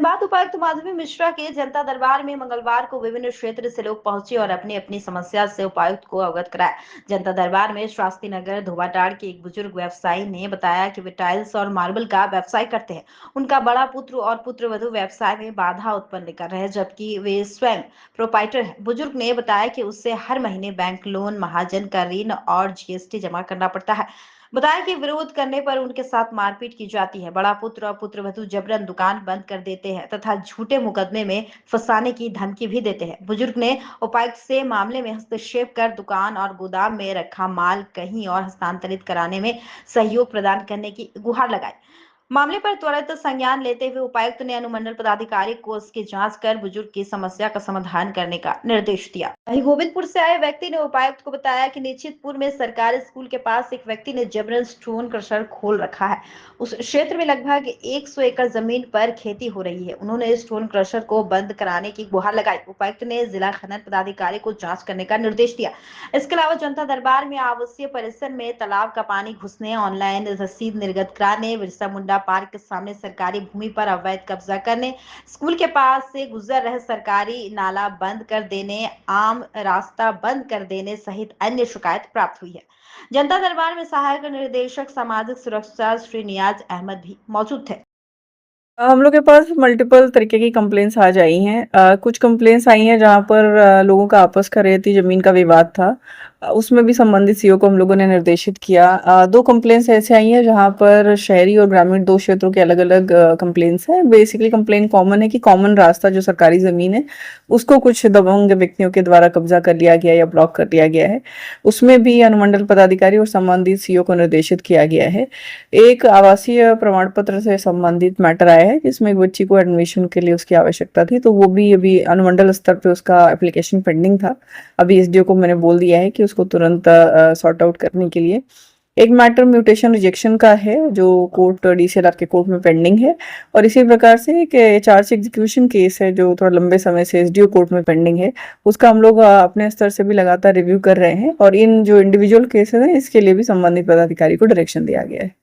बात उपायुक्त माधवी मिश्रा के जनता दरबार में मंगलवार को विभिन्न क्षेत्र से लोग पहुंचे और अपनी अपनी समस्या से उपायुक्त को अवगत कराया। जनता दरबार में शास्त्री नगर धोबाटाड़ के एक बुजुर्ग व्यवसायी ने बताया कि वे टाइल्स और मार्बल का व्यवसाय करते हैं। उनका बड़ा पुत्र और पुत्रवधू व्यवसाय में बाधा उत्पन्न कर रहे हैं, जबकि वे स्वयं प्रोपाइटर है। बुजुर्ग ने बताया कि उससे हर महीने बैंक लोन, महाजन का ऋण और जीएसटी जमा करना पड़ता है। बताया कि विरोध करने पर उनके साथ मारपीट की जाती है। बड़ा पुत्र और पुत्रवधू जबरन दुकान बंद कर देते हैं तथा झूठे मुकदमे में फंसाने की धमकी भी देते हैं। बुजुर्ग ने उपायुक्त से मामले में हस्तक्षेप कर दुकान और गोदाम में रखा माल कहीं और हस्तांतरित कराने में सहयोग प्रदान करने की गुहार लगाई। मामले पर त्वरित संज्ञान लेते हुए उपायुक्त ने अनुमंडल पदाधिकारी को उसकी जांच कर बुजुर्ग की समस्या का समाधान करने का निर्देश दिया। वहीं गोविंदपुर से आए व्यक्ति ने उपायुक्त को बताया कि निश्चितपुर में सरकारी स्कूल के पास एक व्यक्ति ने जबरन स्टोन क्रशर खोल रखा है। उस क्षेत्र में लगभग 100 एकड़ जमीन पर खेती हो रही है। उन्होंने स्टोन क्रशर को बंद कराने की गुहार लगाई। उपायुक्त ने जिला खनन पदाधिकारी को जांच करने का निर्देश दिया। इसके अलावा जनता दरबार में आवासीय परिसर में तालाब का पानी घुसने, ऑनलाइन रसीद निर्गत कराने, बिरसा मुंडा पार्क के सामने सरकारी भूमि पर अवैध कब्जा करने, स्कूल के पास से गुजर रहे सरकारी नाला बंद कर देने, आम रास्ता बंद कर देने सहित अन्य शिकायत प्राप्त हुई है। जनता दरबार में सहायक निदेशक सामाजिक सुरक्षा श्री नियाज अहमद भी मौजूद थे। हम लोग के पास मल्टीपल तरीके की कंप्लेंट्स आ जाई हैं। कुछ कंप्लेंट्स आई हैं जहाँ पर लोगों का आपस का रेती जमीन का विवाद था। उसमें भी संबंधित सीओ को हम लोगों ने निर्देशित किया। दो कंप्लेंट्स ऐसे आई हैं जहाँ पर शहरी और ग्रामीण दो क्षेत्रों के अलग अलग कंप्लेंट्स हैं। बेसिकली कंप्लेंट कॉमन है कि कॉमन रास्ता जो सरकारी जमीन है उसको कुछ दबंग व्यक्तियों के द्वारा कब्जा कर लिया गया या ब्लॉक कर लिया गया है। उसमें भी अनुमंडल पदाधिकारी और संबंधित सीओ को निर्देशित किया गया है। एक आवासीय प्रमाण पत्र से संबंधित मैटर आया है जिसमें एक बच्ची को एडमिशन के लिए उसकी आवश्यकता थी, तो वो भी अभी अनुमंडल स्तर पे उसका एप्लीकेशन पेंडिंग था। अभी एसडीओ को मैंने बोल दिया है कि उसको तुरंत सॉर्ट आउट करने के लिए। एक मैटर म्यूटेशन रिजेक्शन का है जो कोर्ट डीसीएलआर के कोर्ट में पेंडिंग है। और इसी प्रकार से एक चार्ज एग्जीक्यूशन केस है जो थोड़ा लंबे समय से एसडीओ कोर्ट में पेंडिंग है। उसका हम लोग अपने स्तर से भी लगातार रिव्यू कर रहे हैं और इन जो इंडिविजुअल केसेस हैं इसके लिए भी संबंधित पदाधिकारी को डायरेक्शन दिया गया है।